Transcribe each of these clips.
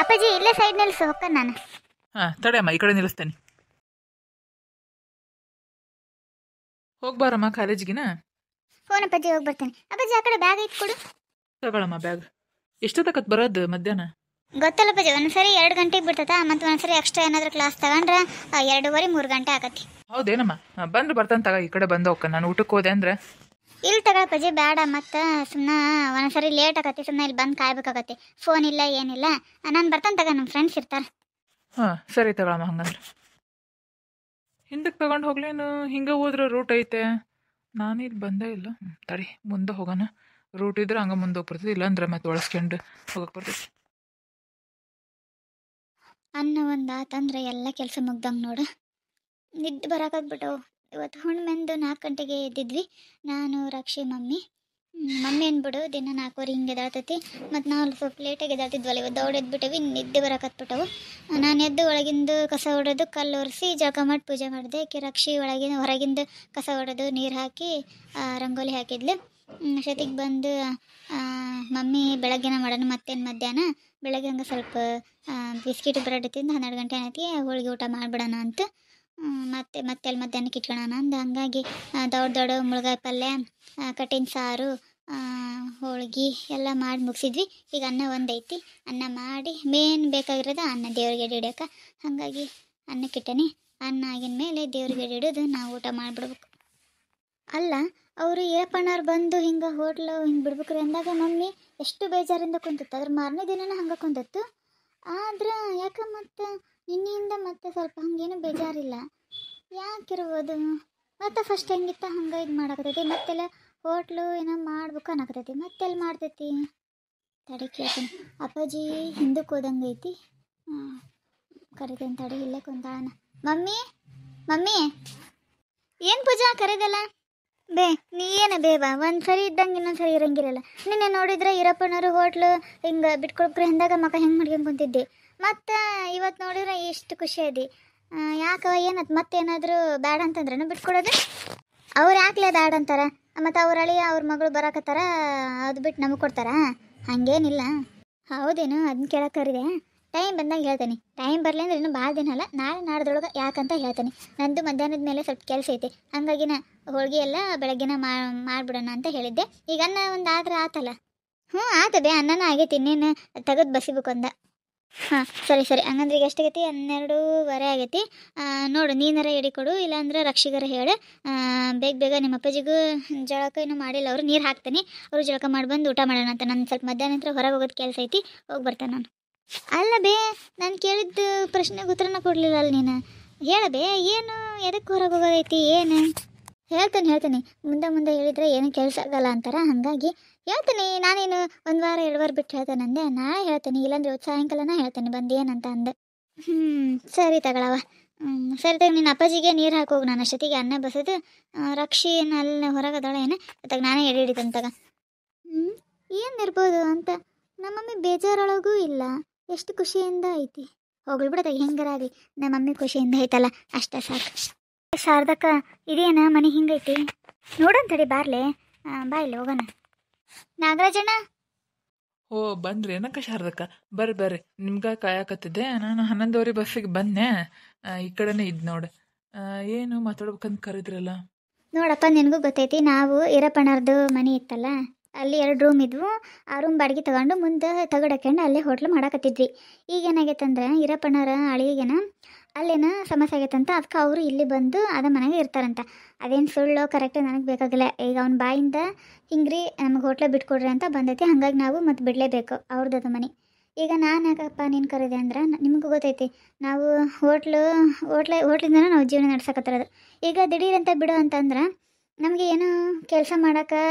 ಅಪ್ಪಾಜಿ ಇಲ್ಲೇ ಸೈಡ್ ನಿಲ್ಸು ಹೊಕ್ಕ ನಾನು. ಹಾಂ ತಡೆ ಅಮ್ಮ, ಈ ಕಡೆ ನಿಲ್ಲಿಸ್ತೇನೆ. ಹೋಗ್ಬಾರಮ್ಮ ಕಾಲೇಜಿಗಿನ. ಫೋನ್ ಅಪ್ಪಾಜಿ ಹೋಗಿ ಬರ್ತೇನೆ. ಅಪ್ಪಾಜಿ ಆ ಕಡೆ ಬ್ಯಾಗ್ ಇಟ್ಕೊಡು. ತಗೊಳಮ್ಮ ಬ್ಯಾಗ್. ಎಷ್ಟೊತ್ತಕತ್ ಬರೋದು ಮಧ್ಯಾಹ್ನ? ಗೊತ್ತಲ್ಲ ಅಪ್ಪಾಜಿ, ಒಂದ್ಸರಿ 2 ಗಂಟೆಗೆ ಬಿಡ್ತದ, ಮತ್ತು ಒಂದ್ಸರಿ ಎಕ್ಸ್ಟ್ರಾ ಏನಾದರೂ ಕ್ಲಾಸ್ ತಗೊಂಡ್ರೆ 2:30 3 ಗಂಟೆ ಆಗತ್ತಿ. ಹೌದೇನಮ್ಮ? ಬಂದ್ರೆ ಬರ್ತಾನೆ ತಗ, ಈ ಕಡೆ ಬಂದು ಹೋಗ್ಕ. ನಾನು ಊಟಕ್ಕೆ ಹೋದೆ ಅಂದ್ರೆ ಇಲ್ಲಿ ತಗೊಳಪ್ಪಾಜಿ, ಬೇಡ ಮತ್ತು ಸುಮ್ಮನೆ ಒಂದ್ಸರಿ ಲೇಟ್ ಆಗತ್ತೆ, ಸುಮ್ಮನೆ ಇಲ್ಲಿ ಬಂದು ಕಾಯ್ಬೇಕಾಗತ್ತೆ. ಫೋನ್ ಇಲ್ಲ ಏನಿಲ್ಲ, ನಾನು ಬರ್ತಾನೆ ತಗ, ನಮ್ಮ ಫ್ರೆಂಡ್ಸ್ ಇರ್ತಾರೆ. ಹಾಂ ಸರಿ ತಗೊಳಮ್ಮ. ಹಂಗಂದ್ರೆ ಹಿಂದಕ್ಕೆ ತಗೊಂಡು ಹೋಗ್ಲೇನು? ಹಿಂಗೆ ಹೋದ್ರೆ ರೂಟ್ ಐತೆ. ನಾನು ಇಲ್ಲಿ ಬಂದೇ ಇಲ್ಲ. ತಡಿ ಮುಂದೆ ಹೋಗೋಣ. ರೂಟ್ ಇದ್ರೆ ಹಂಗೆ ಮುಂದೆ ಹೋಗ್ಬರ್ತದೆ, ಇಲ್ಲಾಂದ್ರೆ ಮತ್ತೆ ಒಳಸ್ಕೊಂಡು ಹೋಗಕ್ಕೆ ಬರ್ತೈತಿ. ಅನ್ನ ಒಂದು ಆತಂದ್ರೆ ಎಲ್ಲ ಕೆಲಸ ಮುಗ್ದಂಗೆ ನೋಡು. ನಿದ್ದೆ ಬರೋಕಾಗ್ಬಿಟ್ಟವು. ಇವತ್ತು ಹುಣ್ಮೆಂದು 4 ಗಂಟೆಗೆ ಎದ್ದಿದ್ವಿ, ನಾನು ರಕ್ಷಿ ಮಮ್ಮಿ ಏನ್ಬಿಡು ದಿನ 4:15 ಹಿಂಗೆ ಎದಾಳ್ತೈತಿ. ಮತ್ತು ನಾವು ಸ್ವಲ್ಪ ಲೇಟಾಗಿ ಎದಾಳ್ತಿದ್ವಲ್ಲ, ಇವತ್ತು ದೌಡ್ ಎದ್ಬಿಟ್ಟವಿ, ನಿದ್ದೆ ಬರೋಕತ್ಬಿಟ್ಟವು. ನಾನು ಎದ್ದು ಒಳಗಿಂದು ಕಸ ಹೊಡೆದು ಕಲ್ಲು ಒರೆಸಿ ಜಳಕ ಮಾಡಿ ಪೂಜೆ ಮಾಡಿದೆ. ರಕ್ಷಿ ಹೊರಗಿಂದು ಕಸ ಹೊಡೆದು ನೀರು ಹಾಕಿ ರಂಗೋಲಿ ಹಾಕಿದ್ಲು. ಅಷ್ಟೊತ್ತಿಗೆ ಬಂದು ಮಮ್ಮಿ ಬೆಳಗ್ಗೆನ ಮಾಡೋಣ ಮತ್ತೇನು ಮಧ್ಯಾಹ್ನ. ಬೆಳಗ್ಗೆ ಹಂಗೆ ಸ್ವಲ್ಪ ಬಿಸ್ಕಿಟ್ ಬ್ರೆಡ್ ತಿಂದು 12 ಗಂಟೆ ಏನೈತಿ, ಹೋಳಿಗೆ ಊಟ ಮಾಡಿಬಿಡೋಣ ಅಂತ ಮತ್ತೆ ಅಲ್ಲಿ ಮಧ್ಯಾಹ್ನಕ್ಕೆ ಇಟ್ಕೊಳ್ಳೋಣ ಅಂದು. ಹಂಗಾಗಿ ದೊಡ್ಡ ಮುಳುಗಾಯಿ ಪಲ್ಯ, ಕಟ್ಟಿನ ಸಾರು, ಹೋಳ್ಗೆ ಎಲ್ಲ ಮಾಡಿ ಮುಗಿಸಿದ್ವಿ. ಈಗ ಅನ್ನ ಒಂದೈತಿ, ಅನ್ನ ಮಾಡಿ ಮೇನ್ ಬೇಕಾಗಿರೋದು ಅನ್ನ ದೇವ್ರಿಗೆ ಎಡೆ ಹಿಡಿಯೋಕೆ. ಹಾಗಾಗಿ ಅನ್ನಕ್ಕಿಟ್ಟನಿ. ಅನ್ನ ಆಗಿನ ಮೇಲೆ ದೇವ್ರಿಗೆ ಎಡೆ ಹಿಡಿದು ನಾವು ಊಟ ಮಾಡಿಬಿಡ್ಬೇಕು. ಅಲ್ಲ, ಅವರು ಏಪಣ್ಣವ್ರು ಬಂದು ಹಿಂಗೆ ಹೋಟ್ಲು ಹಿಂಗೆ ಬಿಡ್ಬೇಕ್ರಿ ಅಂದಾಗ ಮಮ್ಮಿ ಎಷ್ಟು ಬೇಜಾರಿಂದ ಕುಂತಿತ್ತು. ಅದ್ರ ಮಾರನೇ ದಿನನೇ ಹಂಗೆ ಕುಂತಿತ್ತು. ಆದ್ರೆ ಯಾಕೆ ಮತ್ತೆ ನಿನ್ನೆಯಿಂದ ಮತ್ತೆ ಸ್ವಲ್ಪ ಹಂಗೇನು ಬೇಜಾರಿಲ್ಲ, ಯಾಕಿರ್ಬೋದು? ಮತ್ತೆ ಫಸ್ಟ್ ಹೆಂಗಿತ್ತ ಹಂಗೆ ಇದು ಮಾಡಾಕತ್ತೈತಿ, ಮತ್ತೆಲ್ಲ ಹೋಟ್ಲು ಏನೋ ಮಾಡ್ಬೇಕು ಅನ್ನಕತ್ತೈತಿ, ಮತ್ತೆಲ್ಲಿ ಮಾಡ್ತೈತಿ? ತಡಿ ಕೇಳ್ತೀನಿ. ಅಪ್ಪಾಜಿ ಹಿಂದಕ್ಕೆ ಹೋದಂಗೆ ಐತಿ, ಕರಿತೇನೆ ತಡಿ. ಇಲ್ಲೇ ಕುಂತಾಳನ. ಮಮ್ಮಿ ಏನು ಪೂಜಾ ಕರೆದಲ್ಲ? ಬೇ ನೀ ಏನ ಬೇಬಾ, ಒಂದು ಸರಿ ಇದ್ದಂಗೆ ಇನ್ನೊಂದು ಸರಿ ಇರಂಗಿರಲ್ಲ. ನಿನ್ನೆ ನೋಡಿದ್ರೆ ಈರಪ್ಪನವರು ಹೋಟ್ಲು ಹಿಂಗೆ ಬಿಟ್ಕೊಡ್ಕ್ರಿ ಅಂದಾಗ ಮಕ್ಕ ಹೆಂಗೆ ಮಾಡ್ಕೊಂಡು ಕುಂತಿದ್ದೆ, ಮತ್ತು ಇವತ್ತು ನೋಡಿದ್ರೆ ಇಷ್ಟು ಖುಷಿ ಅದಿ. ಯಾಕವ ಏನದು ಮತ್ತೇನಾದರೂ ಬ್ಯಾಡ ಅಂತಂದ್ರೇನು ಬಿಟ್ಕೊಡೋದು? ಅವ್ರು ಯಾಕಲೇ ಬ್ಯಾಡ ಅಂತಾರ? ಮತ್ತು ಅವ್ರ ಅಳಿಯ ಅವ್ರ ಮಗಳು ಬರಾಕತ್ತಾರ, ಅದು ಬಿಟ್ಟು ನಮಗೆ ಕೊಡ್ತಾರ? ಹಾಗೇನಿಲ್ಲ. ಹೌದೇನು? ಅದನ್ನ ಕೇಳಕ್ಕೆ ಕರಿದೆ. ಟೈಮ್ ಬಂದಾಗ ಹೇಳ್ತೇನೆ. ಟೈಮ್ ಬರಲಿ ಅಂದ್ರೆ ಇನ್ನೂ ಭಾಳ ದಿನ ಅಲ್ಲ, ನಾಳೆ ನಾಡ್ದೊಳಗೆ ಯಾಕಂತ ಹೇಳ್ತೇನೆ. ನಂದು ಮಧ್ಯಾಹ್ನದ ಮೇಲೆ ಸ್ವಲ್ಪ ಕೆಲಸ ಐತೆ, ಹಾಗಾಗಿನ ಹೋಳಿಗೆ ಎಲ್ಲ ಬೆಳಗ್ಗೆನ ಮಾಡಿಬಿಡೋಣ ಅಂತ ಹೇಳಿದ್ದೆ. ಈಗ ಅನ್ನ ಒಂದು ಆದ್ರೆ ಆತಲ್ಲ. ಆತ ಬೇ, ಅನ್ನನ ಆಗೈತಿ, ಇನ್ನೇನು ತೆಗೆದು ಬಸಿಬೇಕು ಅಂದ. ಹಾಂ ಸರಿ ಹಂಗಂದ್ರೆ ಈಗ ಎಷ್ಟಾಗೈತಿ? 12:15 ಆಗೈತಿ. ನೋಡು, ನೀನಾರ ಎಡಿ ಕೊಡು, ಇಲ್ಲಾಂದ್ರೆ ರಕ್ಷಿಗರ ಹೇಳು. ಬೇಗ ನಿಮ್ಮ ಅಪ್ಪಾಜಿಗೂ ಜಳಕ ಏನೂ ಮಾಡಿಲ್ಲ, ಅವರು ನೀರು ಹಾಕ್ತೀನಿ. ಅವರು ಜಳಕ ಮಾಡಿ ಬಂದು ಊಟ ಮಾಡೋಣ ಅಂತ. ನಾನು ಸ್ವಲ್ಪ ಮಧ್ಯಾಹ್ನ ನಂತರ ಹೊರಗೆ ಹೋಗೋದು ಕೆಲಸ ಐತಿ, ಹೋಗಿ ಬರ್ತಾನೆ ನಾನು. ಅಲ್ಲ ಬೇ, ನಾನು ಕೇಳಿದ್ದು ಪ್ರಶ್ನೆಗೆ ಉತ್ತರನ ಕೊಡಲಿಲ್ಲ ಅಲ್ಲ ನೀನು. ಹೇಳ ಬೇ, ಏನು ಎದಕ್ಕೆ ಹೊರಗೆ ಹೋಗೋದೈತಿ ಏನು? ಹೇಳ್ತೇನೆ. ಮುಂದೆ ಹೇಳಿದರೆ ಏನು ಕೆಲಸ ಆಗಲ್ಲ ಅಂತಾರ, ಹಾಗಾಗಿ ಹೇಳ್ತೀನಿ. ನಾನೇನು 1 ವಾರ 2 ವಾರ ಬಿಟ್ಟು ಹೇಳ್ತೇನೆ ಅಂದೆ. ನಾಳೆ ಹೇಳ್ತೀನಿ, ಇಲ್ಲಾಂದ್ರೆ ಇವತ್ತು ಸಾಯಂಕಾಲನ ಹೇಳ್ತೇನೆ ಬಂದು ಏನಂತ ಅಂದೆ. ಸರಿ ತಗೊಳವ. ಸರಿ ತಗ, ನಿನ್ನ ಅಪ್ಪಾಜಿಗೆ ನೀರು ಹಾಕೋಗಿ, ನಾನು ಅಷ್ಟೊತ್ತಿಗೆ ಅನ್ನ ಬಸೋದು. ರಕ್ಷಿ ಅಲ್ಲಿ ಹೊರಗದಳ ಏನು ತಗ, ನಾನೇ ಎಡೆ ಹಿಡಿತೇನೆ ತಗ. ಏನಿರ್ಬೋದು ಅಂತ ನಮ್ಮ ಮಮ್ಮಿ ಬೇಜಾರೊಳಗೂ ಇಲ್ಲ, ಎಷ್ಟು ಖುಷಿಯಿಂದ ಐತಿ. ಹೋಗ್ಲಿ ಬಿಡತ್ತಾಗ, ಹೆಂಗಾರಾಗಲಿ ನಮ್ಮ ಮಮ್ಮಿ ಖುಷಿಯಿಂದ ಐತಲ್ಲ, ಅಷ್ಟೇ ಸಾಕು. ಶಾರದಕ್ಕ, ಇದೇನ ಮನೆ ಹಿಂಗೈತಿ? ನೋಡಂತಡಿ ಬಾರ್ಲೆ, ಬಾ ಇಲ್ಲಿ ಹೋಗೋಣ. ನಾಗರಾಜಣ್ಣ. ಓ ಬಂದ್ರಿ ಏನಕ್ಕ ಶಾರದಕ್ಕ? ಬರ್ರಿ ನಿಮ್ಗೆ ಕಾಯಕತ್ತಿದ್ದೆ. ನಾನು 11:15 ಬಸ್ಸಿಗೆ ಬಂದೆ, ಈ ಕಡೆನೇ ಇದ್ದು ನೋಡು. ಏನು ಮಾತಾಡ್ಬೇಕಂತ ಕರೆದ್ರಲ್ಲ? ನೋಡಪ್ಪ, ನಿನಗೂ ಗೊತ್ತೈತಿ, ನಾವು ಈರಪ್ಪಣ್ಣರ್ದು ಮನೆ ಇತ್ತಲ್ಲ, ಅಲ್ಲಿ 2 ರೂಮ್ ಇದ್ವು. ಆ ರೂಮ್ ಬಾಡಿಗೆ ತಗೊಂಡು ಮುಂದೆ ತಗಡಕೊಂಡು ಅಲ್ಲೇ ಹೋಟ್ಲು ಮಾಡಾಕತ್ತಿದ್ವಿ. ಈಗೇನಾಗೈತಂದ್ರೆ ಈರಪ್ಪಣ್ಣರ ಅಳಿಗೆನ ಅಲ್ಲೇನ ಸಮಸ್ಯೆ ಆಗೈತಂತ, ಅದಕ್ಕೆ ಅವರು ಇಲ್ಲಿ ಬಂದು ಅದ ಮನೆಗೆ ಇರ್ತಾರಂತ. ಅದೇನು ಸುಳ್ಳು ಕರೆಕ್ಟ್ ನನಗೆ ಬೇಕಾಗಿಲ್ಲ. ಈಗ ಅವ್ನ ಬಾಯಿಂದ ಹಿಂಗ್ರಿ ನಮಗೆ ಹೋಟ್ಲ ಬಿಟ್ಕೊಡ್ರಿ ಅಂತ ಬಂದೈತಿ, ಹಾಗಾಗಿ ನಾವು ಮತ್ತೆ ಬಿಡಲೇಬೇಕು ಅವ್ರದ್ದು ಮನೆ. ಈಗ ನಾನು ಯಾಕಪ್ಪ ನೀನು ಕರೆದೆ ಅಂದ್ರೆ, ನಿಮಗೂ ಗೊತ್ತೈತಿ ನಾವು ಹೋಟ್ಲಿಂದ ನಾವು ಜೀವನ ನಡ್ಸಕತ್ತಿರೋದು. ಈಗ ದಿಢೀರಂತ ಬಿಡು ಅಂತಂದ್ರೆ ನಮಗೆ ಏನು ಕೆಲಸ ಮಾಡೋಕೆ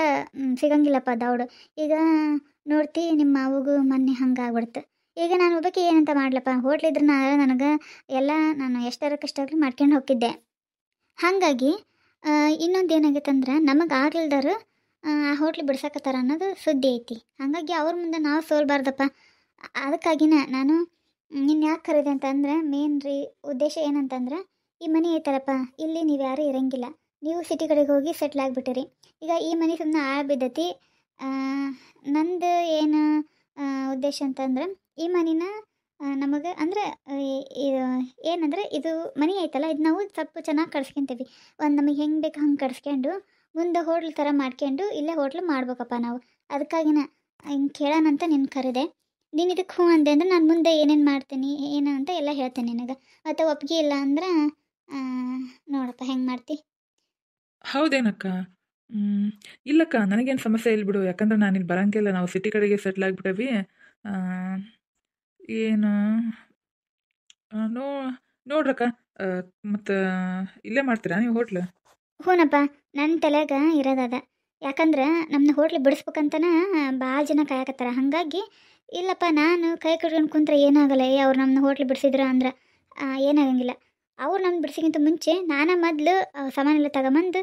ಸಿಗಂಗಿಲ್ಲಪ್ಪ ದೌಡು. ಈಗ ನೋಡ್ತಿ ನಿಮ್ಮ ಮಾವಿಗೂ ಮೊನ್ನೆ ಹಂಗೆ ಆಗ್ಬಿಡ್ತು. ಈಗ ನಾನು ಒಬ್ಬಕ್ಕೆ ಏನಂತ ಮಾಡ್ಲಪ್ಪ, ಹೋಟ್ಲಿದ್ರೆ ನನಗೆ ಎಲ್ಲ ನಾನು ಎಷ್ಟರಕ್ಕಷ್ಟಾಗಲಿ ಮಾಡ್ಕೊಂಡು ಹೋಗಿದ್ದೆ. ಹಾಗಾಗಿ ಇನ್ನೊಂದು ಏನಾಗೈತಂದ್ರೆ, ನಮಗೆ ಆಗ್ಲಿಲ್ದಾರು ಆ ಹೋಟ್ಲು ಬಿಡ್ಸಕತ್ತಾರ ಅನ್ನೋದು ಸುದ್ದಿ ಐತಿ. ಹಾಗಾಗಿ ಅವ್ರ ಮುಂದೆ ನಾವು ಸೋಲ್ಬಾರ್ದಪ್ಪ. ಅದಕ್ಕಾಗಿನ ನಾನು ನಿನ್ನ ಯಾಕೆ ಕರೆದೆ ಅಂತಂದ್ರೆ, ಮೇನ್ ಉದ್ದೇಶ ಏನಂತಂದ್ರೆ, ಈ ಮನೆ ಐತಲ್ಲಪ್ಪ, ಇಲ್ಲಿ ನೀವು ಯಾರೂ ಇರಂಗಿಲ್ಲ, ನೀವು ಸಿಟಿ ಕಡೆಗೆ ಹೋಗಿ ಸೆಟ್ಲ್ ಆಗಿಬಿಟ್ಟಿರಿ. ಈಗ ಈ ಮನೆ ಸುಮ್ಮನೆ ಬಿದ್ದತಿ. ನಂದು ಏನು ಉದ್ದೇಶ ಅಂತಂದ್ರೆ, ಈ ಮನಿನ ನಮಗೆ ಅಂದರೆ ಏನಂದರೆ ಇದು ಮನೆ ಐತಲ್ಲ ಇದು ನಾವು ಸ್ವಲ್ಪ ಚೆನ್ನಾಗಿ ಕಟ್ಸ್ಕೊಂತೀವಿ. ಒಂದು ನಮಗೆ ಹೆಂಗೆ ಬೇಕು ಹಂಗೆ ಕಟ್ಸ್ಕೊಂಡು ಮುಂದೆ ಹೋಟ್ಲ್ ಥರ ಮಾಡ್ಕೊಂಡು ಇಲ್ಲೇ ಹೋಟ್ಲು ಮಾಡ್ಬೇಕಪ್ಪ ನಾವು. ಅದಕ್ಕಾಗಿನ ಹಿಂಗೆ ಕೇಳೋಣಂತ ನಿನ್ನ ಕರೆದೆ. ನೀನು ಇದಕ್ಕೆ ಹ್ಞೂ ಅಂದೆ ಅಂದ್ರೆ ನಾನು ಮುಂದೆ ಏನೇನು ಮಾಡ್ತೀನಿ ಏನು ಅಂತ ಎಲ್ಲ ಹೇಳ್ತೇನೆ ನಿನಗೆ. ಮತ್ತು ಒಪ್ಪಿಗೆ ಇಲ್ಲ ಅಂದ್ರೆ ನೋಡಪ್ಪ ಹೆಂಗೆ ಮಾಡ್ತಿ. ಹೌದೇನಕ್ಕ? ಇಲ್ಲಕ್ಕ, ನನಗೇನು ಸಮಸ್ಯೆ ಇಲ್ಲ ಬಿಡು. ಯಾಕಂದ್ರೆ ನಾನು ಇಲ್ಲಿ ಬರಂಗಿಲ್ಲ, ನಾವು ಸಿಟಿ ಕಡೆಗೆ ಸೆಟ್ಲ್ ಆಗಿಬಿಟ್ಟವಿ. ಏನು ನೋ ನೋಡ್ರಕ್ಕ, ಮತ್ತು ಇಲ್ಲೇ ಮಾಡ್ತೀರಾ ನೀವು ಹೋಟ್ಲು? ಹ್ಞೂನಪ್ಪ, ನನ್ನ ತಲೆಯಾಗ ಇರೋದದ. ಯಾಕಂದ್ರೆ ನಮ್ಮನ್ನ ಹೋಟ್ಲಿಗೆ ಬಿಡಿಸ್ಬೇಕಂತನ ಭಾಳ ಜನ ಕಾಯಕತ್ತಾರ. ಹಾಗಾಗಿ ಇಲ್ಲಪ್ಪ ನಾನು ಕೈ ಕಟ್ಕೊಂಡು ಕುಂತ್ರೆ ಏನಾಗಲ್ಲ. ಅವ್ರು ನಮ್ಮನ್ನ ಹೋಟ್ಲಿಗೆ ಬಿಡಿಸಿದ್ರು ಅಂದ್ರೆ ಏನಾಗಂಗಿಲ್ಲ. ಅವ್ರು ನಮ್ಗೆ ಬಿಡಿಸಿಗಿಂತ ಮುಂಚೆ ನಾನು ಮೊದಲು ಸಾಮಾನೆಲ್ಲ ತಗೊಂಬಂದು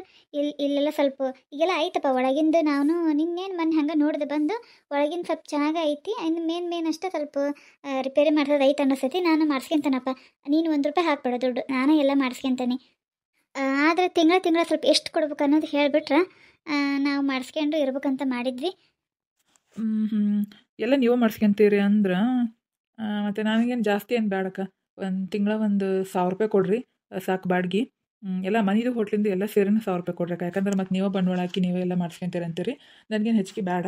ಇಲ್ಲೆಲ್ಲ ಸ್ವಲ್ಪ ಈಗೆಲ್ಲ ಐತಪ್ಪ ಒಳಗಿಂದು. ನಾನು ನಿನ್ನೇನು ಮೊನ್ನೆ ಹಂಗೆ ನೋಡಿದೆ ಬಂದು ಒಳಗಿನ ಸ್ವಲ್ಪ ಚೆನ್ನಾಗಿ ಐತಿ. ಇನ್ನು ಮೇನ್ ಅಷ್ಟೇ ಸ್ವಲ್ಪ ರಿಪೇರಿ ಮಾಡ್ಸೋದು ಐತೆ ಅನ್ನಿಸ್ತೈತಿ. ನಾನು ಮಾಡಿಸ್ಕೊಂತೇನಪ್ಪ. ನೀನು ₹1 ಹಾಕ್ಬೇಡ ದುಡ್ಡು, ನಾನು ಎಲ್ಲ ಮಾಡಿಸ್ಕೊಂತೇನೆ. ಆದರೆ ತಿಂಗಳ ಸ್ವಲ್ಪ ಎಷ್ಟು ಕೊಡ್ಬೇಕು ಅನ್ನೋದು ಹೇಳಿಬಿಟ್ರೆ ನಾವು ಮಾಡಿಸ್ಕೊಂಡು ಇರ್ಬೇಕಂತ ಮಾಡಿದ್ವಿ. ಹ್ಞೂ ಎಲ್ಲ ನೀವೇ ಮಾಡಿಸ್ಕೊಂತೀರಿ ಅಂದ್ರೆ ಮತ್ತು ನನಗೇನು ಜಾಸ್ತಿ ಏನು ಬೇಡಕ್ಕ. ಒಂದು ತಿಂಗಳ ಒಂದು ₹1000 ಕೊಡ್ರಿ ಸಾಕು ಬಾಡ್ಗೆ. ಎಲ್ಲ ಮನೆದು ಹೋಟ್ಲಿಂದು ಎಲ್ಲ ಸೇರಿ ₹1000 ಕೊಡ್ರಕ್ಕ. ಯಾಕಂದ್ರೆ ಮತ್ತು ನೀವೇ ಬಂಡವಾಳ ಹಾಕಿ ನೀವೇ ಎಲ್ಲ ಮಾಡಿಸ್ಕೊಂತೀರಿ ಅಂತೀರಿ. ನನಗೇನು ಹೆಚ್ಚಿಗೆ ಬೇಡ.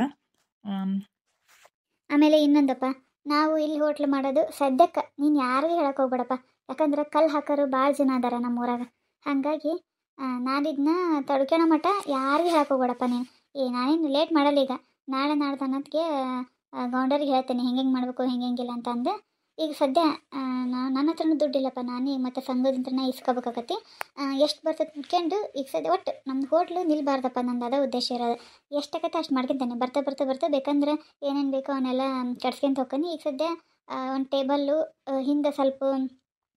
ಆಮೇಲೆ ಇನ್ನೊಂದಪ್ಪ, ನಾವು ಇಲ್ಲಿ ಹೋಟ್ಲು ಮಾಡೋದು ಸದ್ಯಕ್ಕೆ ನೀನು ಯಾರಿಗೂ ಹೇಳಕ್ಕೆ ಹೋಗ್ಬೇಡಪ್ಪ. ಯಾಕಂದ್ರೆ ಕಲ್ಲು ಹಾಕೋರು ಭಾಳ ಜನ ಅದಾರ ನಮ್ಮ ಊರಾಗ. ಹಾಗಾಗಿ ನಾನಿದನ್ನ ತಡ್ಕೊಳೋ ಮಟ್ಟ ಯಾರಿಗೂ ಹೇಳಕ್ಕೆ ಹೋಗ್ಬೇಡಪ್ಪ ನೀನು. ನಾನೇನು ಲೇಟ್ ಮಾಡಲ್ಲ. ಈಗ ನಾಳೆ ನಾಡ್ದು ಅನ್ನೋದಕ್ಕೆ ಗೌಂಡರಿಗೆ ಹೇಳ್ತೇನೆ ಹೆಂಗೆ ಮಾಡಬೇಕು ಹೆಂಗಿಲ್ಲ ಅಂತ ಅಂದು. ಈಗ ಸದ್ಯ ನನ್ನ ಹತ್ರನೂ ದುಡ್ಡಿಲ್ಲಪ್ಪ. ನಾನು ಈಗ ಮತ್ತೆ ಸಂಘದಿಂತ್ರನ ಇಸ್ಕೋಬೇಕಾಗತ್ತೆ. ಎಷ್ಟು ಬರ್ತದೆ ಮುಟ್ಕೊಂಡು ಈಗ ಸದ್ಯ ಒಟ್ಟು ನಮ್ಮದು ಹೋಟ್ಲು ನಿಲ್ಬಾರ್ದಪ್ಪ. ನಂದು ಅದೇ ಉದ್ದೇಶ ಇರೋದು. ಎಷ್ಟಾಗತ್ತೆ ಅಷ್ಟು ಮಾಡ್ಕೊತಾನೆ. ಬರ್ತಾ ಬೇಕಂದ್ರೆ ಏನೇನು ಬೇಕೋ ಅವನ್ನೆಲ್ಲ ಕಟ್ಸ್ಕೊಂತ ಹೋಗ್ತಾನೆ. ಈಗ ಸದ್ಯ ಒಂದು ಟೇಬಲ್ಲು ಹಿಂದೆ ಸ್ವಲ್ಪ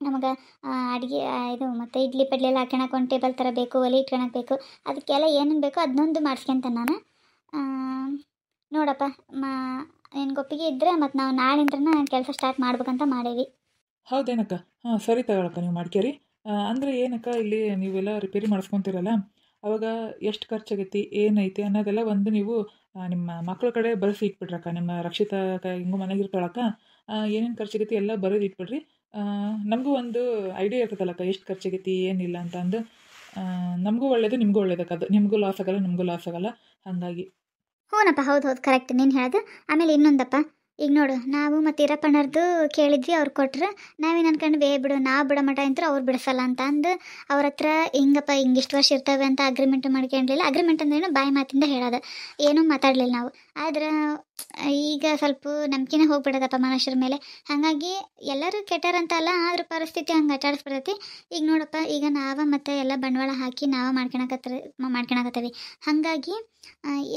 ನಮಗೆ ಅಡುಗೆ ಇದು ಮತ್ತು ಇಡ್ಲಿ ಪಡ್ಲಿ ಎಲ್ಲ ಹಾಕ್ಯಣಕ್ಕೆ ಒಂದು ಟೇಬಲ್ ಥರ ಬೇಕು, ಒಲೆ ಇಟ್ಕೊಳಕ್ಕೆ ಬೇಕು. ಅದಕ್ಕೆಲ್ಲ ಏನೇನು ಬೇಕೋ ಅದನ್ನೊಂದು ಮಾಡಿಸ್ಕೊಂತಾನೆ ನಾನು. ನೋಡಪ್ಪ, ನಿನ್ಗೆ ಒಪ್ಪಿಗೆ ಇದ್ದರೆ ಮತ್ತು ನಾವು ನಾಳಿಂದ್ರನ ಕೆಲಸ ಸ್ಟಾರ್ಟ್ ಮಾಡ್ಬೇಕಂತ ಮಾಡೀವಿ. ಹೌದೇನಕ್ಕ? ಹಾಂ, ಸರಿ ತಗೊಳಕ್ಕ, ನೀವು ಮಾಡ್ಕೇರಿ. ಅಂದರೆ ಏನಕ್ಕ, ಇಲ್ಲಿ ನೀವೆಲ್ಲ ರಿಪೇರಿ ಮಾಡಿಸ್ಕೊತೀರಲ್ಲ, ಅವಾಗ ಎಷ್ಟು ಖರ್ಚಾಗೈತಿ ಏನೈತಿ ಅನ್ನೋದೆಲ್ಲ ಒಂದು ನೀವು ನಿಮ್ಮ ಮಕ್ಳ ಕಡೆ ಬರೆಸಿ ಇಟ್ಬಿಡ್ರಕ್ಕ. ನಿಮ್ಮ ರಕ್ಷಿತಾ ಹಿಂಗೂ ಮನೆಗೆ ಇರ್ತಾಳಕ್ಕ, ಏನೇನು ಖರ್ಚಾಗೈತಿ ಎಲ್ಲ ಬರೆದು ಇಟ್ಬಿಡ್ರಿ. ನಮಗೂ ಒಂದು ಐಡಿಯಾ ಇರ್ತದಲ್ಲಕ್ಕ ಎಷ್ಟು ಖರ್ಚಾಗೈತಿ ಏನಿಲ್ಲ ಅಂತ ಅಂದು. ನಮಗೂ ಒಳ್ಳೇದು ನಿಮಗೂ ಒಳ್ಳೇದಕ್ಕ. ಅದು ನಿಮಗೂ ಲಾಸ್ ಆಗಲ್ಲ, ನಮಗೂ ಲಾಸ್ ಆಗಲ್ಲ. ಹಾಗಾಗಿ ಹ್ಞೂನಪ್ಪ, ಹೌದು ಕರೆಕ್ಟ್ ನೀನು ಹೇಳೋದು. ಆಮೇಲೆ ಇನ್ನೊಂದಪ್ಪ, ಈಗ ನೋಡು ನಾವು ಮತ್ತು ಈರಪ್ಪಣ್ಣರ್ದು ಕೇಳಿದ್ವಿ, ಅವ್ರು ಕೊಟ್ರೆ ನಾವೇನು ಅನ್ಕೊಂಡ್ವಿ, ಬಿಡು ನಾವು ಬಿಡೋ ಮಟ ಅಂತೂ ಅವ್ರು ಬಿಡಿಸಲ್ಲ ಅಂತ ಅಂದು ಅವ್ರ ಹತ್ರ ಹಿಂಗಪ್ಪ ಹಿಂಗಿಷ್ಟು ವರ್ಷ ಇರ್ತವೆ ಅಂತ ಅಗ್ರಿಮೆಂಟ್ ಮಾಡ್ಕೊಂಡಿಲ್ಲ. ಅಗ್ರಿಮೆಂಟ್ ಅಂದ್ರೇನು ಬಾಯಿ ಮಾತಿಂದ ಹೇಳೋದು, ಏನೂ ಮಾತಾಡಲಿಲ್ಲ ನಾವು. ಆದ್ರೆ ಈಗ ಸ್ವಲ್ಪ ನಂಬಿಕೆನೇ ಹೋಗ್ಬಿಡೋದಪ್ಪ ಮನುಷ್ಯರ ಮೇಲೆ. ಹಾಗಾಗಿ ಎಲ್ಲರೂ ಕೆಟ್ಟಾರಂತ ಅಲ್ಲ, ಆದ್ರೂ ಪರಿಸ್ಥಿತಿ ಹಂಗೆ ಆಟಾಡಿಸ್ಬಿಡ್ತೈತಿ. ಈಗ ನೋಡಪ್ಪ, ಈಗ ನಾವು ಮತ್ತೆ ಎಲ್ಲ ಬಂಡವಾಳ ಹಾಕಿ ನಾವು ಮಾಡ್ಕೊಳಕತ್ತೀವಿ. ಹಾಗಾಗಿ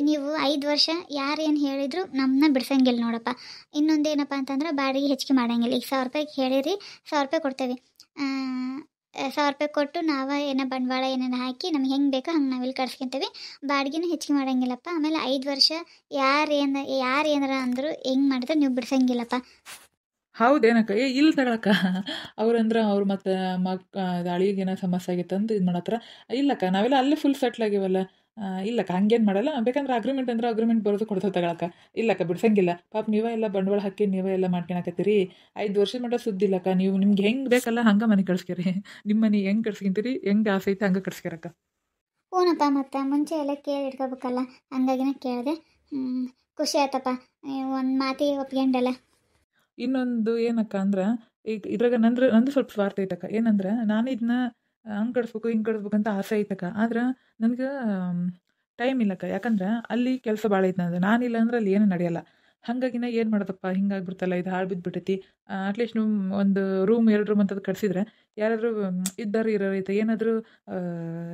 ನೀವು 5 ವರ್ಷ ಯಾರೇನು ಹೇಳಿದ್ರು ನಮ್ಮನ್ನ ಬಿಡ್ಸಂಗಿಲ್ಲ ನೋಡಪ್ಪ. ಇನ್ನೊಂದೇನಪ್ಪ ಅಂತಂದ್ರೆ ಬಾಡಿಗೆ ಹೆಚ್ಚಿಗೆ ಮಾಡೋಂಗಿಲ್ಲ. ಈಗ ₹1000 ಹೇಳಿರಿ, ₹1000 ಕೊಡ್ತೇವೆ. ₹1000 ಕೊಟ್ಟು ನಾವು ಏನೋ ಬಂಡವಾಳ ಏನೇನು ಹಾಕಿ ನಮ್ಗೆ ಹೆಂಗೆ ಬೇಕೋ ಹಂಗೆ ನಾವಿಲ್ಲಿ ಕಟ್ಸ್ಕೊಂತೀವಿ. ಬಾಡಿಗೆನೂ ಹೆಚ್ಚಿಗೆ ಮಾಡೋಂಗಿಲ್ಲಪ್ಪ. ಆಮೇಲೆ 5 ವರ್ಷ ಯಾರು ಏನಾರ ಅಂದರು ಹೆಂಗೆ ಮಾಡಿದ್ರೆ ನೀವು ಬಿಡ್ಸಂಗಿಲ್ಲಪ್ಪ. ಹೌದೇನಕ್ಕ? ಇಲ್ಲಿ ತಗೊಳಕ್ಕ. ಅವ್ರಂದ್ರೆ ಅವ್ರು ಮತ್ತು ಅಳಿಗೇನೋ ಸಮಸ್ಯೆ ಆಗಿತ್ತು ಅಂತ ಇದು ಮಾಡತ್ರ. ಇಲ್ಲಕ್ಕ, ನಾವೆಲ್ಲ ಅಲ್ಲೇ ಫುಲ್ ಸೆಟ್ಲ್ ಆಗಿವಲ್ಲ. ಇಲ್ಲಕ್ಕ, ಹಂಗೇನು ಮಾಡಲ್ಲ. ಬೇಕಂದ್ರೆ ಅಗ್ರಿಮೆಂಟ್ ಅಂದ್ರೆ ಅಗ್ರಿಮೆಂಟ್ ಬರೋದು ಕೊಡ್ತೇವೆ ತಗೊಳಕ್ಕ. ಇಲ್ಲಕ್ಕ, ಬಿಡ್ಸಂಗಿಲ್ಲ. ಪಾಪ ನೀವೇ ಎಲ್ಲ ಬಂಡವಾಳ ಹಾಕಿ ನೀವೇ ಎಲ್ಲ ಮಾಡ್ಕೊಳಕತ್ತೀರಿ. 5 ವರ್ಷದ ಮಟ್ಟ ಸುದ್ದಿಲ್ಲಕ್ಕ. ನೀವು ನಿಮ್ಗೆ ಹೆಂಗೆ ಬೇಕಲ್ಲ ಹಂಗೆ ಮನೆ ಕಟ್ಸ್ಕೇರಿ. ನಿಮ್ಮ ಮನೆ ಹೆಂಗೆ ಕಟ್ಸ್ಕೊಂತೀರಿ, ಹೆಂಗೆ ಆಸೆ ಐತೆ ಹಂಗೆ ಕಟ್ಸ್ಕೇರಕ್ಕ. ಹ್ಞೂನಪ್ಪ, ಮತ್ತು ಮುಂಚೆ ಎಲ್ಲ ಕೇಳಿ ಇಟ್ಕೋಬೇಕಲ್ಲ, ಹಂಗಾಗಿನೇ ಕೇಳಿದೆ. ಖುಷಿ ಆಯ್ತಪ್ಪ, ಒಂದು ಮಾತಿಗೆ ಒಪ್ಕೊಂಡಲ್ಲ. ಇನ್ನೊಂದು ಏನಕ್ಕ ಅಂದ್ರೆ, ಈಗ ಇದ್ರಾಗ ನಂದು ಸ್ವಲ್ಪ ಸ್ವಾರ್ಥ ಐತಕ್ಕ. ಏನಂದ್ರೆ ನಾನು ಇದನ್ನ ಹಂಗೆ ಕಟ್ಸ್ಬೇಕು ಹಿಂಗೆ ಕಟ್ಸ್ಬೇಕು ಅಂತ ಆಸೆ ಐತಕ್ಕ. ಆದ್ರೆ ನನಗೆ ಟೈಮ್ ಇಲ್ಲಕ್ಕ. ಯಾಕಂದ್ರೆ ಅಲ್ಲಿ ಕೆಲಸ ಭಾಳ ಐತೆ ನಂದು. ನಾನಿಲ್ಲ ಅಂದ್ರೆ ಅಲ್ಲಿ ಏನು ನಡೆಯಲ್ಲ. ಹಾಗಾಗಿ ನಾ ಏನು ಮಾಡೋದಪ್ಪ, ಹಿಂಗಾಗ್ಬಿಡ್ತಲ್ಲ, ಇದು ಹಾಳು ಬಿದ್ದುಬಿಟ್ಟೈತಿ. ಅಟ್ಲೀಸ್ಟ್ ನೀವು ಒಂದು ರೂಮ್ 2 ರೂಮ್ ಅಂತದ್ದು ಕಟ್ಸಿದ್ರೆ ಯಾರಾದರೂ ಇರೋರು ಐತೆ, ಏನಾದರೂ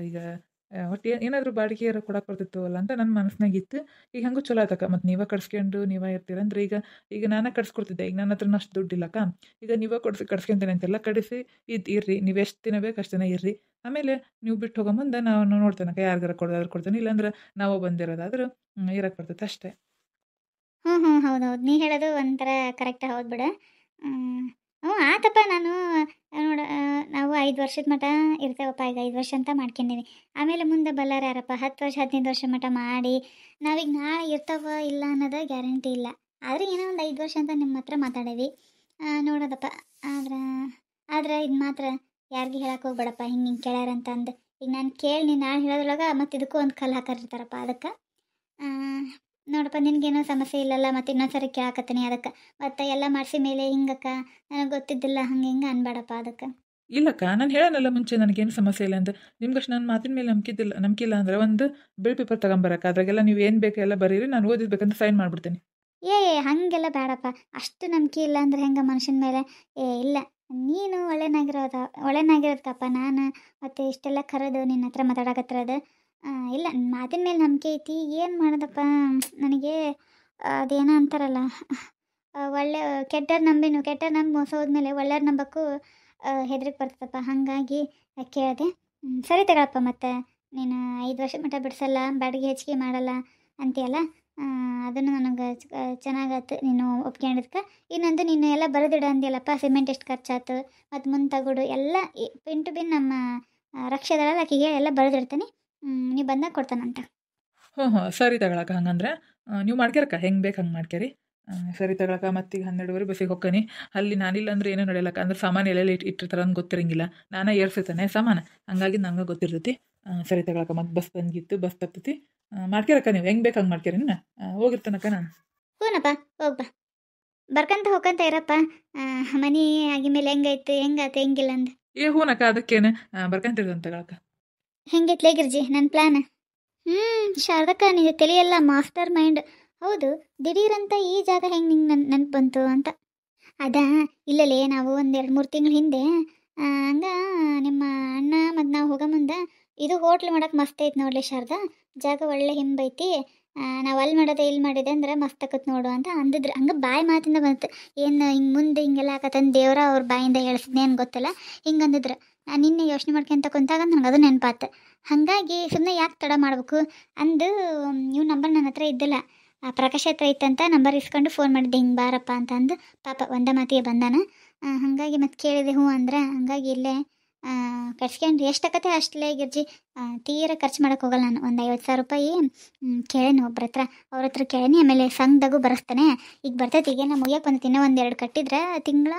ಈಗ ಒಟ್ಟು ಏನಾದರೂ ಬಾಡಿಗೆ ಕೊಡಕ್ಕೆ ಬರ್ತಿತ್ತು ಅಲ್ಲ ಅಂತ ನನ್ನ ಮನಸ್ಸಿನಾಗಿತ್ತು. ಈಗ ಹಂಗೂ ಚಲೋ ಆತಕ್ಕ. ಮತ್ತು ನೀವೇ ಕಟ್ಸ್ಕೊಂಡು ನೀವೇ ಇರ್ತೀರ ಅಂದ್ರೆ ಈಗ ನಾನೇ ಕಟ್ಸ್ಕೊಡ್ತಿದ್ದೆ. ಈಗ ನನ್ನ ಹತ್ರನೂ ಅಷ್ಟು ದುಡ್ಡಿಲ್ಲಕ್ಕ. ಈಗ ನೀವೇ ಕಟ್ಸ್ಕೊಂತೀನಿ ಅಂತೆಲ್ಲ ಕಡಿಸಿ ಇರ್ರಿ. ನೀವು ಎಷ್ಟು ದಿನ ಬೇಕು ಅಷ್ಟು ದಿನ ಇರ್ರಿ. ಆಮೇಲೆ ನೀವು ಬಿಟ್ಟು ಹೋಗೋ ಮುಂದೆ ನಾವು ನೋಡ್ತೇನಕ್ಕ, ಯಾರಿಗಾರ ಕೊಡೋದಾದ್ರೆ ಕೊಡ್ತೇನೆ, ಇಲ್ಲಾಂದ್ರೆ ನಾವು ಬಂದಿರೋದಾದ್ರೆ ಇರಕ್ಕೆ ಬರ್ತೈತೆ ಅಷ್ಟೇ. ಹ್ಞೂ ಹೌದೌದು, ನೀ ಹೇಳೋದು ಒಂಥರ ಕರೆಕ್ಟ್ ಹೌದು ಬಿಡ. ಹ್ಞೂ ಆತಪ್ಪ. ನಾನು ನೋಡ, ನಾವು 5 ವರ್ಷದ ಮಟ್ಟ ಇರ್ತೇವಪ್ಪ. ಈಗ 5 ವರ್ಷ ಅಂತ ಮಾಡ್ಕೊಂಡೀವಿ. ಆಮೇಲೆ ಮುಂದೆ ಬಲ್ಲಾರ ಯಾರಪ್ಪ 10 ವರ್ಷ 15 ವರ್ಷ ಮಟ್ಟ ಮಾಡಿ ನಾವೀಗ ನಾಳೆ ಇರ್ತಾವ ಇಲ್ಲ ಅನ್ನೋದು ಗ್ಯಾರಂಟಿ ಇಲ್ಲ. ಆದರೆ ಏನೋ ಒಂದು 5 ವರ್ಷ ಅಂತ ನಿಮ್ಮ ಹತ್ರ ಮಾತಾಡೀವಿ. ನೋಡೋದಪ್ಪ. ಆದ್ರೆ ಆದ್ರೆ ಇದು ಮಾತ್ರ ಯಾರಿಗೂ ಹೇಳಕ್ಕೆ ಹೋಗ್ಬೇಡಪ್ಪ, ಹಿಂಗೆ ಹಿಂಗೆ ಕೇಳ್ಯಾರ ಅಂತ ಅಂದು. ಈಗ ನಾನು ಕೇಳಿ ನೀನು ನಾಳೆ ಹೇಳೋದ್ರೊಳಗೆ ಮತ್ತೆ ಇದಕ್ಕೂ ಒಂದು ಕಲ್ಲು ಹಾಕಿರ್ತಾರಪ್ಪ. ಅದಕ್ಕೆ ನೋಡಪ್ಪ, ನಿನಗೇನೋ ಸಮಸ್ಯೆ ಇಲ್ಲಲ್ಲ, ಮತ್ತು ಇನ್ನೊಂದ್ಸರಿ ಕೇಳಾಕತ್ತೀನಿ. ಅದಕ್ಕೆ ಮತ್ತೆ ಎಲ್ಲ ಮಾಡಿಸಿ ಮೇಲೆ ಹಿಂಗಕ್ಕ ನನಗೆ ಗೊತ್ತಿದ್ದಿಲ್ಲ ಹಂಗೆ ಹಿಂಗೆ ಅನ್ಬೇಡಪ್ಪ. ಅದಕ್ಕೆ ಇಲ್ಲಕ್ಕ, ನಾನು ಹೇಳೋನಲ್ಲ ಮುಂಚೆ ನನಗೇನು ಸಮಸ್ಯೆ ಇಲ್ಲ ಅಂತ. ನಿಮ್ಗಷ್ಟು ನನ್ನ ಮಾತಿನ ಮೇಲೆ ನಂಬಿಕೆ ಇಲ್ಲ ಅಂದರೆ ಒಂದು ಬಿಲ್ ಪೇಪರ್ ತಗೊಂಬರಕ್ಕ, ಅದ್ರಾಗೆಲ್ಲ ನೀವು ಏನು ಬೇಕು ಎಲ್ಲ ಬರೀರಿ, ನಾನು ಓದಿದ್ಬೇಕಂತ ಸೈನ್ ಮಾಡಿಬಿಡ್ತೀನಿ. ಹಾಗೆಲ್ಲ ಬೇಡಪ್ಪ. ಅಷ್ಟು ನಂಬಿಕೆ ಇಲ್ಲ ಅಂದ್ರೆ ಹೆಂಗೆ ಮನುಷ್ಯನ ಮೇಲೆ? ಇಲ್ಲ, ನೀನು ಒಳ್ಳೆನಾಗಿರೋದಕ್ಕಪ್ಪ ನಾನು ಮತ್ತೆ ಇಷ್ಟೆಲ್ಲ ಕರೆದು ನಿನ್ನ ಹತ್ರ ಮಾತಾಡಕತ್ತಿರೋದು. ಇಲ್ಲ, ಮಾತಿನ ಮೇಲೆ ನಂಬಿಕೆ ಐತಿ. ಏನು ಮಾಡೋದಪ್ಪ, ನನಗೆ ಅದೇನೋ ಅಂತಾರಲ್ಲ, ಒಳ್ಳೆ ಕೆಟ್ಟವ್ರು ನಂಬಿ ಮೋಸ ಹೋದ್ಮೇಲೆ ಒಳ್ಳೆಯವ್ರು ನಂಬಕ್ಕೂ ಹೆದರಿಕೆ ಬರ್ತದಪ್ಪ. ಹಾಗಾಗಿ ಕೇಳಿದೆ. ಸರಿ ತಗೊಳಪ್ಪ. ಮತ್ತು ನೀನು 5 ವರ್ಷ ಮಟ್ಟ ಬಿಡಿಸಲ್ಲ, ಬಾಡಿಗೆ ಹೆಚ್ಚಿಗೆ ಮಾಡಲ್ಲ ಅಂತೀಯಲ್ಲ, ಅದನ್ನು ನನಗೆ ಚೆನ್ನಾಗತ್ತು ನೀನು ಒಪ್ಕೊಂಡಿದ್ಕೆ. ಇನ್ನೊಂದು ನೀನು ಎಲ್ಲ ಬರೆದಿಡ ಅಂದಿಯಲ್ಲಪ್ಪ, ಸಿಮೆಂಟ್ ಎಷ್ಟು ಖರ್ಚಾಯ್ತು ಮತ್ತು ಮುಂದೆ ತಗೊಡು ಎಲ್ಲ ಪಿನ್ ಟು ಪಿನ್ ನಮ್ಮ ರಕ್ಷದಲ್ಲ ಆಕೆಗೆ ಎಲ್ಲ ಬರೆದಿಡ್ತೀನಿ. ನೀವು ಬಂದಾಗ ಕೊಡ್ತಾನಂತ. ಹ್ಞೂ ಸರಿ ತಗೊಳಕ. ಹಂಗಂದ್ರೆ ನೀವು ಮಾಡ್ಕ್ಯಾರಕ್ಕ, ಹೆಂಗೆ ಬೇಕು ಹಂಗೆ ಮಾಡ್ಕ್ಯಾರಿ. ಸರಿ ತಗೊಳಕ. ಮತ್ತೀಗ 12:30 ಬಸ್ಸಿಗೆ ಹೋಗ್ತೀನಿ. ಅಲ್ಲಿ ನಾನಿಲ್ಲ ಅಂದ್ರೆ ಏನೂ ನಡೆಯಲಕ್ಕ. ಅಂದ್ರೆ ಸಾಮಾನು ಎಲ್ಲೆಲ್ಲಿ ಇಟ್ಟಿರ್ತಾರೆ ಅಂತ ಗೊತ್ತಿರಂಗಿಲ್ಲ. ನಾನೇ ಏರ್ಸಿರ್ತಾನೆ ಸಾಮಾನು, ಹಂಗಾಗಿ ನಂಗೆ ಗೊತ್ತಿರ್ತೈತಿ. ಸರಿ ತಗೊಳಕ. ಮತ್ತು ಬಸ್ ಬಂದಿತ್ತು, ಬಸ್ ತಪ್ತೈತಿ. ಮಾಡ್ಕ್ಯಾರಕ್ಕ, ನೀವು ಹೆಂಗೆ ಬೇಕು ಹಂಗೆ ಮಾಡ್ಕ್ಯಾರಿ. ಹೋಗಿರ್ತಾನಕ್ಕ ನಾನು. ಹ್ಞೂನಪ್ಪ, ಹೋಗ್ಬಾ. ಬರ್ಕಂತ ಹೋಗ್ಕಂತ ಇರಪ್ಪ. ಮನೆ ಆಗಿದ್ಮೇಲೆ ಹೆಂಗಾಯ್ತು ಹೆಂಗಿಲ್ಲ ಅಂದು. ಹೂನಕ್ಕ, ಅದಕ್ಕೇನು ಬರ್ಕಂತಿರ್ತಂತ ತಗೊಳಕ. ಹೆಂಗೈತ್ಲೇ ಗಿರ್ಜಿ ನನ್ನ ಪ್ಲ್ಯಾನ್? ಶಾರದಕ್ಕ, ನಿಂಗೆ ತಿಳಿಯಲ್ಲ, ಮಾಸ್ಟರ್ ಮೈಂಡ್. ಹೌದು, ದಿಢೀರಂತ ಈ ಜಾಗ ಹೆಂಗೆ ನಿಂಗೆ ನೆನಪು ಬಂತು ಅಂತ. ಅದಾ, ಇಲ್ಲಲೇ ನಾವು 1-2-3 ತಿಂಗಳ ಹಿಂದೆ ಹಂಗೆ ನಿಮ್ಮ ಅಣ್ಣ ಮತ್ತು ನಾವು ಹೋಗೋ ಮುಂದೆ ಇದು ಹೋಟ್ಲ್ ಮಾಡೋಕೆ ಮಸ್ತ್ ಐತೆ ನೋಡಲಿ ಶಾರದಾ, ಜಾಗ ಒಳ್ಳೆ ಹಿಂಬೈತಿ, ನಾವು ಅಲ್ಲಿ ಮಾಡೋದೆ ಇಲ್ಲಿ ಮಾಡಿದೆ ಅಂದ್ರೆ ಮಸ್ತ್ ಆಕತ್ ನೋಡು ಅಂತ ಅಂದಿದ್ರು. ಹಂಗೆ ಬಾಯಿ ಮಾತಿಂದ ಬಂತು. ಏನು ಹಿಂಗೆ ಮುಂದೆ ಹಿಂಗೆಲ್ಲ ಆಕತ್ತಂದು ದೇವ್ರ ಅವ್ರ ಬಾಯಿಂದ ಹೇಳಿಸಿದ್ನೆ ಏನು ಗೊತ್ತಿಲ್ಲ, ಹಿಂಗೆ ಅಂದಿದ್ರು. ನಾನು ನಿನ್ನೆ ಯೋಚನೆ ಮಾಡ್ಕೊಂತ ಕುಂತಾಗ ನನಗೆ ಅದು ನೆನಪಾತು. ಹಾಗಾಗಿ ಸುಮ್ಮನೆ ಯಾಕೆ ತಡ ಮಾಡಬೇಕು ಅಂದು ನೀವು ನಂಬರ್ ನನ್ನ ಹತ್ರ ಇದ್ದಿಲ್ಲ, ಪ್ರಕಾಶ್ ಹತ್ರ ಇತ್ತಂತ ನಂಬರ್ ಇಸ್ಕೊಂಡು ಫೋನ್ ಮಾಡಿದ್ದೆ, ಹಿಂಗೆ ಬಾರಪ್ಪ ಅಂತ ಅಂದು. ಪಾಪ ಒಂದೇ ಮಾತಿಗೆ ಬಂದಾನ. ಹಾಗಾಗಿ ಮತ್ತೆ ಕೇಳಿದೆ, ಹ್ಞೂ ಅಂದ್ರೆ. ಹಾಗಾಗಿ ಇಲ್ಲೇ ಕಟ್ಸ್ಕೊಂಡು ಎಷ್ಟಾಕತ್ತೆ ಅಷ್ಟಲೇ ಗಿರ್ಜಿ. ತೀರ ಖರ್ಚು ಮಾಡೋಕೆ ಹೋಗಲ್ಲ ನಾನು. ಒಂದು 50,000 ರೂಪಾಯಿ ಕೇಳೇನಿ ಒಬ್ರ ಹತ್ರ, ಅವ್ರ ಹತ್ರ ಕೇಳೇನಿ. ಆಮೇಲೆ ಸಂಘದಾಗೂ ಬರೆಸ್ತಾನೆ. ಈಗ ಬರ್ತೈತಿ, ಈಗ ನಾನು ಮುಗಿಯೋಕೆ ಬಂದು ಇನ್ನೂ 1-2 ಕಟ್ಟಿದ್ರೆ ತಿಂಗಳ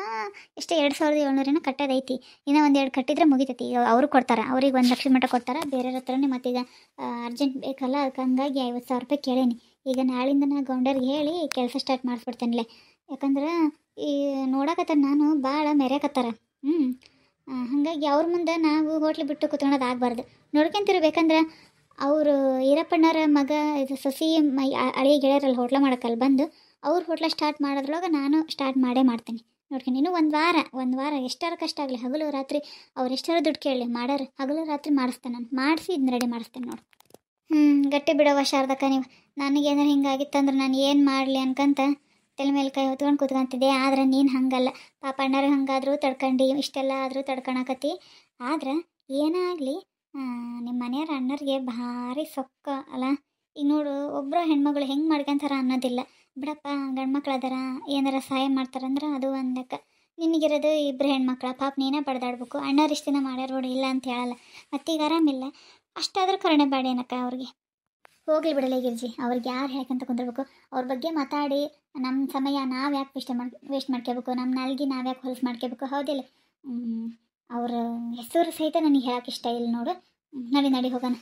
ಎಷ್ಟು 2,700 ಕಟ್ಟೋದೈತಿ. ಇನ್ನೂ 1-2 ಕಟ್ಟಿದ್ರೆ ಮುಗಿತೈತಿ. ಈಗ ಅವರು ಕೊಡ್ತಾರೆ, ಅವ್ರಿಗೆ 1 ಲಕ್ಷ ಮಟ್ಟ ಕೊಡ್ತಾರೆ. ಬೇರೆಯವ್ರ ಹತ್ರನೇ ಮತ್ತೀಗ ಅರ್ಜೆಂಟ್ ಬೇಕಲ್ಲ, ಅದಕ್ಕೆ ಹಂಗಾಗಿ 50,000 ರೂಪಾಯಿ ಕೇಳೇನಿ. ಈಗ ನಾಳಿಂದ ನಾನು ಗೌಂಡರ್ಗೆ ಹೇಳಿ ಕೆಲಸ ಸ್ಟಾರ್ಟ್ ಮಾಡಿಸ್ಬಿಡ್ತೇನೆ. ಯಾಕಂದ್ರೆ ಈ ನೋಡಕತ್ತಾರ ನಾನು ಭಾಳ ಮೆರೆಯಕತ್ತಾರ. ಹಾಗಾಗಿ ಅವ್ರ ಮುಂದೆ ನಾವು ಹೋಟ್ಲು ಬಿಟ್ಟು ಕುತ್ಕೊಳ್ಳೋದು ಆಗಬಾರ್ದು. ನೋಡ್ಕೊಂತಿರ್ಬೇಕಂದ್ರೆ ಅವರು ಈರಪ್ಪಣ್ಣರ ಮಗ ಇದು ಸೊಸಿ ಅಳಿಯ ಗೆಳೆಯರಲ್ಲಿ ಹೋಟ್ಲ ಮಾಡೋಕ್ಕಲ್ಲಿ ಬಂದು ಅವ್ರು ಹೋಟ್ಲ ಸ್ಟಾರ್ಟ್ ಮಾಡೋದ್ರೊಳಗೆ ನಾನು ಸ್ಟಾರ್ಟ್ ಮಾಡ್ತೀನಿ. ನೋಡ್ಕೊಂಡು ಇನ್ನೂ ಒಂದು ವಾರ ಎಷ್ಟಾರ ಕಷ್ಟ ಆಗಲಿ, ಹಗಲು ರಾತ್ರಿ ಅವ್ರು ಎಷ್ಟಾರ ದುಡ್ಡು ಕೇಳಲಿ ಮಾಡೋರು, ಹಗಲು ರಾತ್ರಿ ಮಾಡಿಸ್ತೇನೆ ನಾನು. ಮಾಡಿಸಿ ಇದನ್ನ ರೆಡಿ ಮಾಡಿಸ್ತೇನೆ ನೋಡು. ಗಟ್ಟಿ ಬಿಡವ ಶಾರದಕ್ಕ ನೀವು. ನನಗೇನಾರು ಹಿಂಗಾಗಿತ್ತಂದ್ರೆ ನಾನು ಏನು ಮಾಡಲಿ ಅನ್ಕಂತ ತಲೆ ಮೇಲೆ ಕೈ ಹೊತ್ಕೊಂಡು ಕೂತ್ಕೊಂತಿದ್ದೆ. ಆದ್ರೆ ನೀನು ಹಂಗಲ್ಲ ಪಾಪ, ಅಣ್ಣರು ಹಂಗಾದರೂ ತಡ್ಕೊಂಡು ಇಷ್ಟೆಲ್ಲ ಆದರೂ ತಡ್ಕೊಳಕತ್ತಿ. ಆದ್ರೆ ಏನಾಗಲಿ ನಿಮ್ಮ ಮನೆಯವ್ರ ಅಣ್ಣರಿಗೆ ಭಾರಿ ಸೊಕ್ಕ ಅಲ್ಲ. ಈಗ ನೋಡು, ಒಬ್ಬರು ಹೆಣ್ಮಗಳು ಹೆಂಗೆ ಮಾಡ್ಕೊಂತಾರ ಅನ್ನೋದಿಲ್ಲ ಬಿಡಪ್ಪ. ಗಂಡ್ಮಕ್ಳು ಅದಾರ, ಏನಾರ ಸಹಾಯ ಮಾಡ್ತಾರಂದ್ರೆ ಅದು ಒಂದು ಲೆಕ್ಕ. ನಿನಗಿರೋದು 2 ಹೆಣ್ಮಕ್ಳ, ಪಾಪ ನೀನೇ ಬಡ್ದಾಡ್ಬೇಕು. ಅಣ್ಣರು ಇಷ್ಟು ದಿನ ಮಾಡ್ಯಾರ ಬಿಡು, ಇಲ್ಲ ಅಂತ ಹೇಳಲ್ಲ. ಮತ್ತೀಗ ಆರಾಮಿಲ್ಲ, ಅಷ್ಟಾದ್ರೂ ಕರುಣೆ ಬಾಡೇನಕ್ಕ ಅವ್ರಿಗೆ. ಹೋಗಲಿ ಬಿಡಲೇ ಗಿರ್ಜಿ, ಅವ್ರಿಗೆ ಯಾರು ಹೇಳ್ಕೊಂತ ಕುಂದಿರ್ಬೇಕು. ಅವ್ರ ಬಗ್ಗೆ ಮಾತಾಡಿ ನಮ್ಮ ಸಮಯ ನಾವು ಯಾಕೆ ವೇಸ್ಟ್ ಮಾಡ್ಕೋಬೇಕು, ನಮ್ಮ ನಾಲ್ಗೆ ನಾವು ಯಾಕೆ ಹೊಲಸು ಮಾಡ್ಕೋಬೇಕು, ಹೌದಿಲ್ಲ? ಅವ್ರ ಹೆಸರು ಸಹಿತ ನನಗೆ ಹೇಳಕ್ಕೆ ಇಷ್ಟ ಇಲ್ಲ ನೋಡು. ನಡಿ ಹೋಗೋಣ.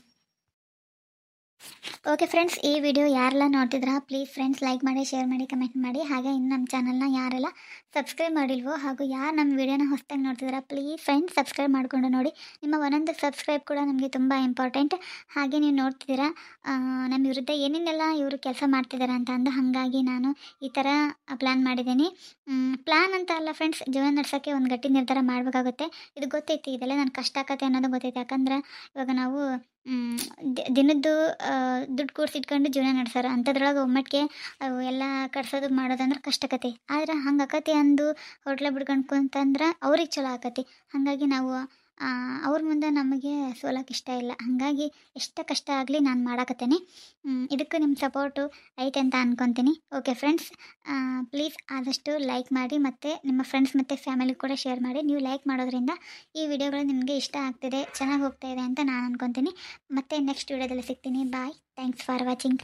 ಓಕೆ ಫ್ರೆಂಡ್ಸ್, ಈ ವಿಡಿಯೋ ಯಾರೆಲ್ಲ ನೋಡ್ತಿದ್ರ ಪ್ಲೀಸ್ ಫ್ರೆಂಡ್ಸ್ ಲೈಕ್ ಮಾಡಿ, ಶೇರ್ ಮಾಡಿ, ಕಮೆಂಟ್ ಮಾಡಿ. ಹಾಗೆ ಇನ್ನು ನಮ್ಮ ಚಾನಲ್ನ ಯಾರೆಲ್ಲ ಸಬ್ಸ್ಕ್ರೈಬ್ ಮಾಡಿಲ್ವೋ ಹಾಗೂ ಯಾರು ನಮ್ಮ ವಿಡಿಯೋನ ಹೊಸದಾಗಿ ನೋಡ್ತಿದ್ದೀರಾ ಪ್ಲೀಸ್ ಫ್ರೆಂಡ್ಸ್ ಸಬ್ಸ್ಕ್ರೈಬ್ ಮಾಡಿಕೊಂಡು ನೋಡಿ. ನಿಮ್ಮ ಒಂದೊಂದು ಸಬ್ಸ್ಕ್ರೈಬ್ ಕೂಡ ನಮಗೆ ತುಂಬ ಇಂಪಾರ್ಟೆಂಟ್. ಹಾಗೆ ನೀವು ನೋಡ್ತಿದ್ದೀರಾ ನಮ್ಮ ವಿರುದ್ಧ ಏನೇನೆಲ್ಲ ಇವರು ಕೆಲಸ ಮಾಡ್ತಿದ್ದಾರೆ ಅಂತ ಅಂದು. ಹಾಗಾಗಿ ನಾನು ಈ ಥರ ಪ್ಲ್ಯಾನ್ ಮಾಡಿದ್ದೀನಿ. ಪ್ಲ್ಯಾನ್ ಅಂತ ಅಲ್ಲ ಫ್ರೆಂಡ್ಸ್, ಜೀವನ ನಡೆಸೋಕ್ಕೆ ಒಂದು ಗಟ್ಟಿ ನಿರ್ಧಾರ ಮಾಡಬೇಕಾಗುತ್ತೆ. ಇದು ಗೊತ್ತೈತಿ, ಇದೆಲ್ಲ ನನ್ನ ಕಷ್ಟ ಆಕತ್ತೆ ಅನ್ನೋದು ಗೊತ್ತೈತಿ. ಯಾಕಂದ್ರೆ ಇವಾಗ ನಾವು ದಿನದ್ದು ದುಡ್ಡು ಕೂಡಿಸಿಟ್ಕೊಂಡು ಜೀವನ ನಡೆಸಾರ, ಅಂಥದ್ರೊಳಗೆ ಒಮ್ಮಟ್ಟಿಗೆ ಅವು ಎಲ್ಲ ಕಟ್ಸೋದು ಮಾಡೋದಂದ್ರೆ ಕಷ್ಟಕತಿ. ಆದ್ರೆ ಹಂಗೆ ಆಕತಿ ಅಂದು ಹೋಟ್ಲ ಬಿಡ್ಕೊಂಡು ಕುಂತಂದ್ರೆ ಅವ್ರಿಗೆ ಚಲೋ ಆಕತಿ. ಹಾಗಾಗಿ ನಾವು ಅವ್ರ ಮುಂದೆ ನಮಗೆ ಸೋಲಕ್ಕೆ ಇಷ್ಟ ಇಲ್ಲ. ಹಾಗಾಗಿ ಎಷ್ಟು ಕಷ್ಟ ಆಗಲಿ ನಾನು ಮಾಡಾಕತ್ತೇನೆ. ಇದಕ್ಕೆ ನಿಮ್ಮ ಸಪೋರ್ಟು ಐತೆ ಅಂತ ಅಂದ್ಕೊತೀನಿ. ಓಕೆ ಫ್ರೆಂಡ್ಸ್, ಪ್ಲೀಸ್ ಆದಷ್ಟು ಲೈಕ್ ಮಾಡಿ ಮತ್ತು ನಿಮ್ಮ ಫ್ರೆಂಡ್ಸ್ ಮತ್ತು ಫ್ಯಾಮಿಲಿ ಕೂಡ ಶೇರ್ ಮಾಡಿ. ನೀವು ಲೈಕ್ ಮಾಡೋದ್ರಿಂದ ಈ ವಿಡಿಯೋಗಳು ನಿಮಗೆ ಇಷ್ಟ ಆಗ್ತಿದೆ, ಚೆನ್ನಾಗಿ ಹೋಗ್ತಾ ಇದೆ ಅಂತ ನಾನು ಅಂದ್ಕೊತೀನಿ. ಮತ್ತೆ ನೆಕ್ಸ್ಟ್ ವಿಡಿಯೋದಲ್ಲಿ ಸಿಗ್ತೀನಿ. ಬಾಯ್, ಥ್ಯಾಂಕ್ಸ್ ಫಾರ್ ವಾಚಿಂಗ್.